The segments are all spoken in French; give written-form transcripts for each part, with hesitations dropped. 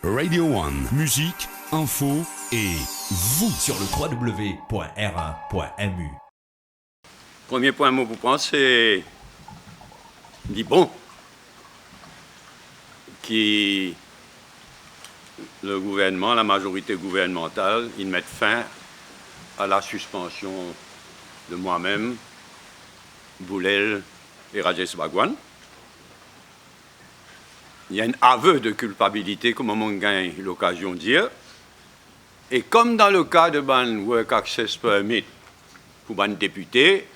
Radio One, musique, info et vous sur le www.r1.mu. Premier point mot pour prendre, c'est dit bon qui le gouvernement, la majorité gouvernementale, ils mettent fin à la suspension de moi-même, Boulel et Rajesh Bhagwan. Il y a un aveu de culpabilité, comme on gagne l'occasion de dire. Et comme dans le cas de ban Work Access Permit pour ban député,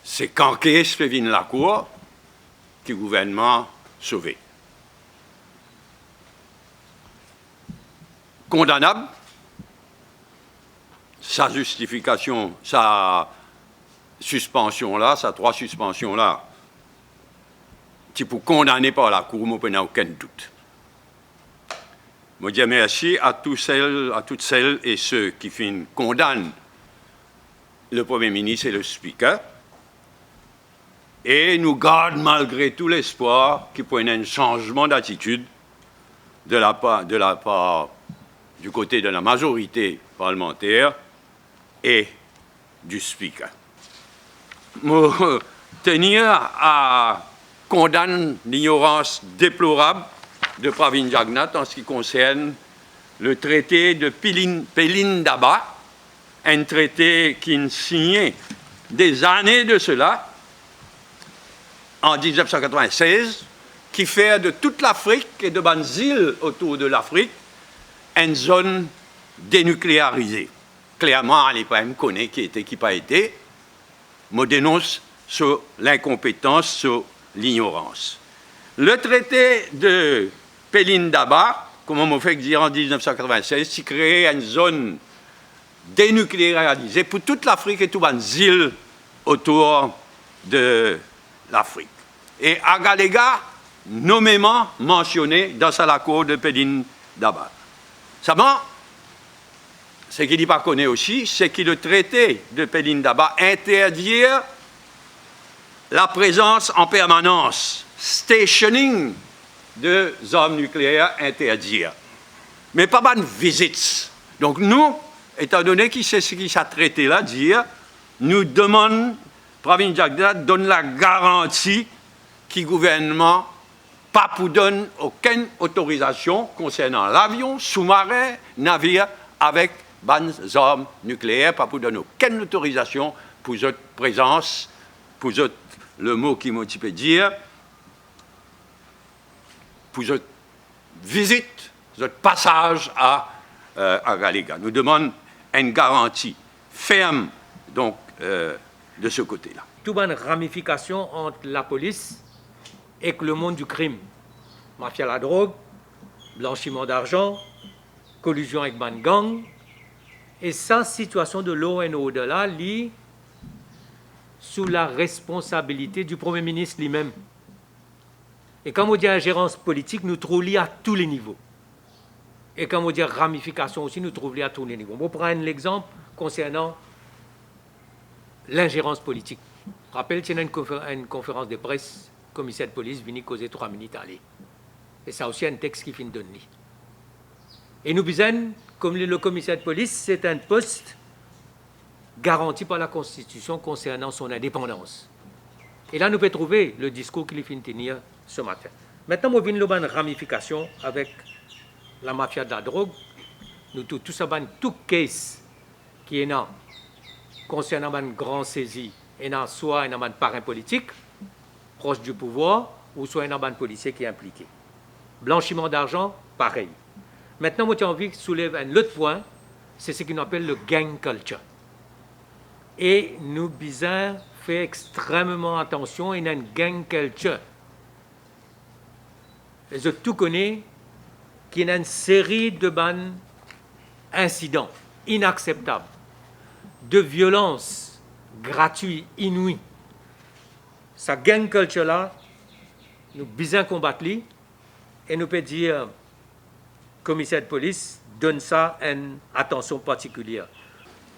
c'est quand qu'est-ce fait venir la Cour que le gouvernement sauvé. Condamnable, sa justification, sa suspension-là, sa 3 suspensions-là, qui pour condamner par la Cour, je n'ai aucun doute. Je dis merci à toutes celles et ceux qui condamnent le Premier ministre et le Speaker, et nous gardent malgré tout l'espoir qu'il puisse y avoir un changement d'attitude de la part du côté de la majorité parlementaire et du Speaker. Je tenir à condamner l'ignorance déplorable de Pravin Jagnnath en ce qui concerne le traité de Pelindaba, un traité qui est signé des années de cela, en 1996, qui fait de toute l'Afrique et de bonnes îles autour de l'Afrique une zone dénucléarisée. Clairement, à l'époque, on connaît qui était, qui n'a pas été. Je dénonce sur l'incompétence, sur l'ignorance. Le traité de Pelindaba, comme on m'a fait dire en 1996, qui crée une zone dénucléarisée pour toute l'Afrique et toutes les îles autour de l'Afrique. Et Agalega, nommément mentionné dans l'accord de Pelindaba. Seulement, ce qu'il n'est pas connu aussi, c'est que le traité de Pelindaba interdit la présence en permanence, stationing de armes nucléaires interdits, mais pas de visites. Donc nous, étant donné que c'est ce qui s'est traité là, dire, nous demandons, Pravin Jagnnath donne la garantie que le gouvernement pas pour donner aucune autorisation concernant l'avion, sous-marin, navire avec des armes nucléaires, pas pour donner aucune autorisation pour votre présence, pour votre, le mot qui m'a peut dire, pour votre visite, votre passage à Agalega. Nous demandons une garantie ferme donc, de ce côté-là. Toute une ramification entre la police et le monde du crime. Mafia la drogue, blanchiment d'argent, collusion avec ban gang. Et sa situation de l'eau et au-delà lie sous la responsabilité du Premier ministre lui-même. Et quand on dit ingérence politique, nous trouvons liés à tous les niveaux. Et quand on dit ramification aussi, nous trouvons liés à tous les niveaux. On prend l'exemple concernant l'ingérence politique. Rappelle, il y a une conférence de presse, le commissaire de police vient causer 3 minutes à aller. Et ça aussi un texte qui finit de donner. Et nous besoin, comme le commissaire de police, c'est un poste garanti par la Constitution concernant son indépendance. Et là, nous pouvons trouver le discours qu'il finit de tenir ce matin. Maintenant, nous avons une ramification avec la mafia de la drogue. Nous tout ça, tout case qui est là, concernant une grande saisie, et soit un parrain politique, proche du pouvoir, ou soit un policier qui est impliqué. Blanchiment d'argent, pareil. Maintenant, moi, j'ai envie de soulever un autre point, c'est ce qu'on appelle le gang culture. Et nous, bizarres, fait extrêmement attention à une gang culture. Je tout connais qu'il y a une série de incidents inacceptables, de violences gratuites, inouïes. Sa gang culture-là, nous bien combattre et nous peut dire, commissaire de police, donne ça une attention particulière.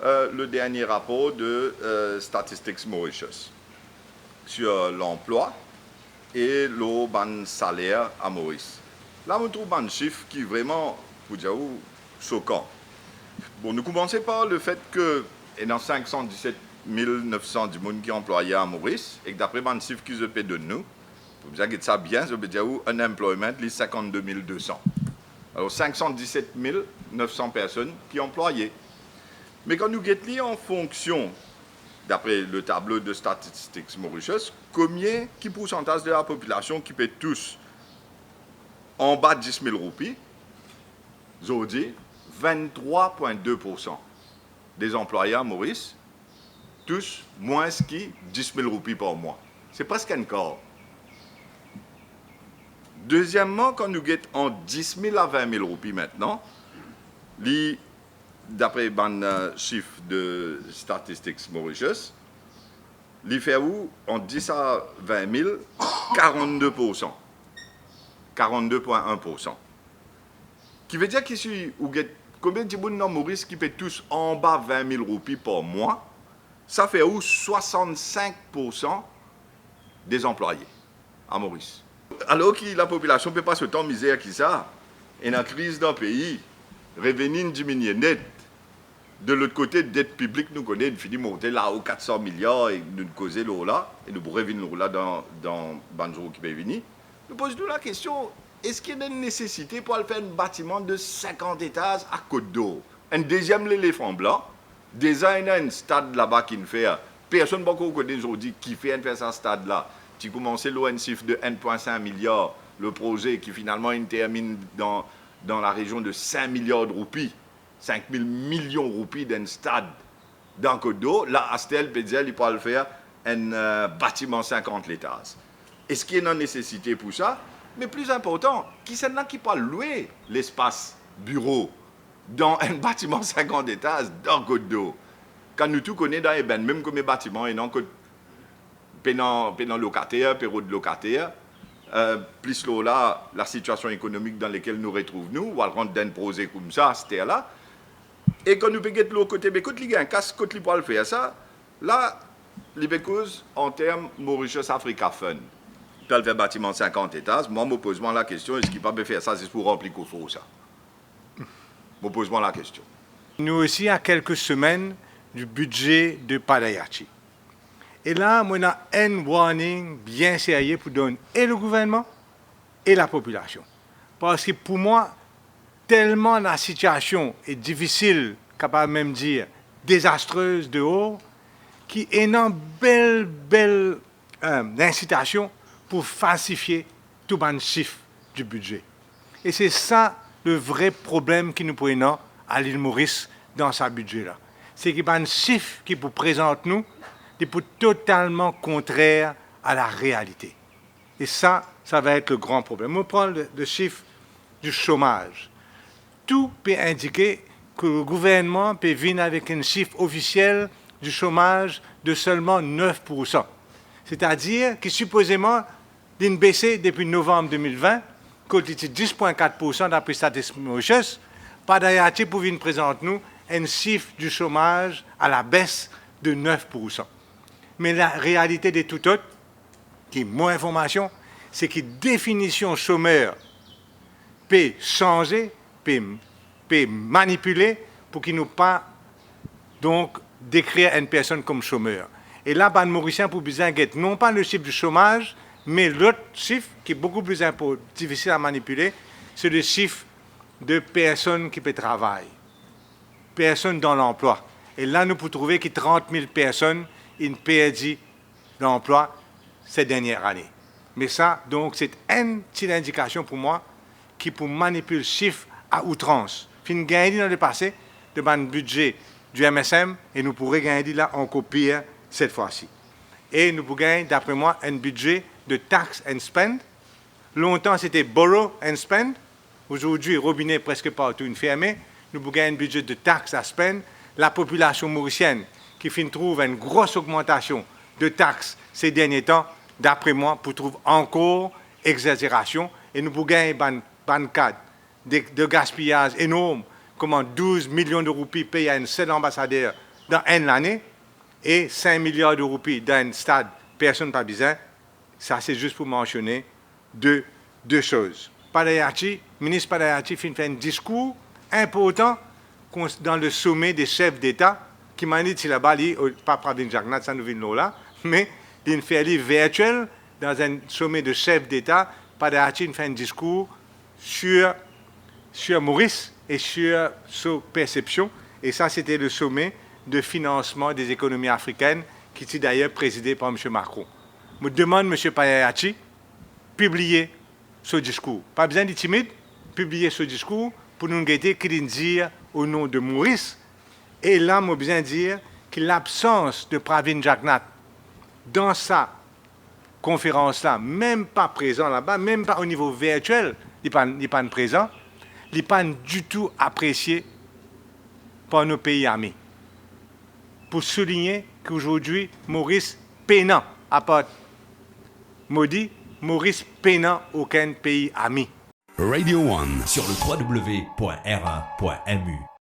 Le dernier rapport de Statistics Mauritius sur l'emploi et le ban salaire à Maurice. Là, on trouve un chiffre qui est vraiment, pour dire, choquant. Bon, nous commençons par le fait que, et dans 517 900 du monde qui est employé à Maurice, et que d'après un chiffre qu'ils se paient de nous, pour vous dire ça bien, ça veut dire un employment, c'est 52 200. Alors, 517 900 personnes qui sont employées. Mais quand nous guettons en fonction, d'après le tableau de Statistics Mauritius, quel pourcentage de la population qui paie tous en bas de 10 000 roupies, j'ai dit 23,2% des employés à Maurice, tous moins que 10 000 roupies par mois. C'est presque un quart. Deuxièmement, quand nous guettons en 10 000 à 20 000 roupies maintenant, d'après le chiffre de Statistics Mauritius, il fait où en 10 à 20 000, 42%. 42,1%. Qui veut dire qu'ici, combien de gens dans Maurice qui paient tous en bas 20 000 roupies par mois, ça fait où 65% des employés à Maurice. Alors que la population ne peut pas se temps misère qui ça, et dans la crise d'un pays, revenus diminuent net. De l'autre côté, dette publique, nous connaissons, il finit monter là aux 400 milliards et nous causer là, et nous pourrions venir là dans Banjo qui peut venir. Nous posons la question, est-ce qu'il y a une nécessité pour faire un bâtiment de 50 étages à Côte d'Or? Un deuxième l'éléphant blanc, déjà il y a un stade là-bas qui ne fait, personne ne connaît aujourd'hui qui fait ce stade-là. Tu commences un chiffre de 1,5 milliard, le projet qui finalement il termine dans la région de 5 milliards de roupies, 5 000 millions de roupies d'un stade dans Côte d'Or. Là, Astel peut dire qu'il peut le faire un bâtiment 50 étages. Est-ce qu'il y a une nécessité pour ça? Mais plus important, qui c'est là qui peut louer l'espace bureau dans un bâtiment 50 étages dans Côte d'Or? Quand nous tout connaissons dans les ben, même comme les bâtiments, et non que pénant locataire, période locataire, plus là, la situation économique dans laquelle nous retrouvons, nous, ou à rendre d'un projet comme ça, c'était là. Et quand nous payons de l'autre côté, mais quand il y a un casse, quand il peut le faire ça, là, les cause en termes Mauritius Africa Fund. Tu as le fait bâtiment 50 étages, moi, me pose la question, est-ce qu'il peut faire ça, c'est pour remplir qu'au faut ça? Me pose la question. Nous aussi, à quelques semaines du budget de Padayachi. Et là, moi, on a un warning bien sérieux pour donner et le gouvernement et la population. Parce que pour moi, tellement la situation est difficile, capable même dire désastreuse dehors, qu'il y a une belle incitation pour falsifier tout le chiffre du budget. Et c'est ça le vrai problème que nous prenons à l'île Maurice dans ce budget-là. C'est qu'il y a un chiffre qui vous présente nous, qui est totalement contraire à la réalité. Et ça va être le grand problème. On prend le chiffre du chômage. Tout peut indiquer que le gouvernement peut venir avec un chiffre officiel du chômage de seulement 9%. C'est-à-dire que supposément, il a baissé depuis novembre 2020, quand il était 10,4% d'après Statistics Mauritius, Padayachi pour venir présenter nous un chiffre du chômage à la baisse de 9%. Mais la réalité de tout autre, qui est moins information, c'est que la définition chômeur peut changer, peut manipuler pour qu'il nous pas donc décrire une personne comme chômeur. Et là, les Mauriciens pour besoin de non pas le chiffre du chômage, mais l'autre chiffre qui est beaucoup plus difficile à manipuler, c'est le chiffre de personnes qui peuvent travailler, personnes dans l'emploi. Et là, nous pouvons trouver que 30 000 personnes ont perdu l'emploi ces dernières années. Mais ça, donc, c'est une petite indication pour moi qui peut manipuler le chiffre à outrance. Fin gagner dans le passé de le budget du MSM et nous pourrions gagner là encore pire cette fois-ci. Et nous pourrions gagner, d'après moi, un budget de tax and spend. Longtemps, c'était borrow and spend. Aujourd'hui, robinet presque partout fermé. Nous pourrions gagner un budget de tax à spend. La population mauricienne qui trouve une grosse augmentation de taxes ces derniers temps, d'après moi, pour trouver encore exagération. Et nous pourrions gagner un cadre de gaspillage énorme, comme 12 millions de roupies payés à un seul ambassadeur dans une année et 5 milliards de roupies dans un stade, personne n'a pas besoin. Ça, c'est juste pour mentionner deux choses. Padayachi, ministre Padayachi, fait un discours important dans le sommet des chefs d'État, qui m'a dit, là-bas, pas Pravin Jagnat, ça nous vient là, mais il fait aller virtuel dans un sommet de chefs d'État. Padayachi fait un discours sur Maurice et sur sa perception. Et ça, c'était le sommet de financement des économies africaines qui était d'ailleurs présidé par M. Macron. Je demande M. Padayachi publier ce discours. Pas besoin d'être timide, publier ce discours pour nous guetter qu'il dit au nom de Maurice. Et là, je besoin de dire que l'absence de Pravin Jagnat dans sa conférence-là, même pas présent là-bas, même pas au niveau virtuel, il n'est pas présent, il n'est pas du tout apprécié par nos pays amis. Pour souligner qu'aujourd'hui, Maurice peinant, à part maudit, Maurice peinant aucun pays ami. Radio One. Sur le www.r1.mu.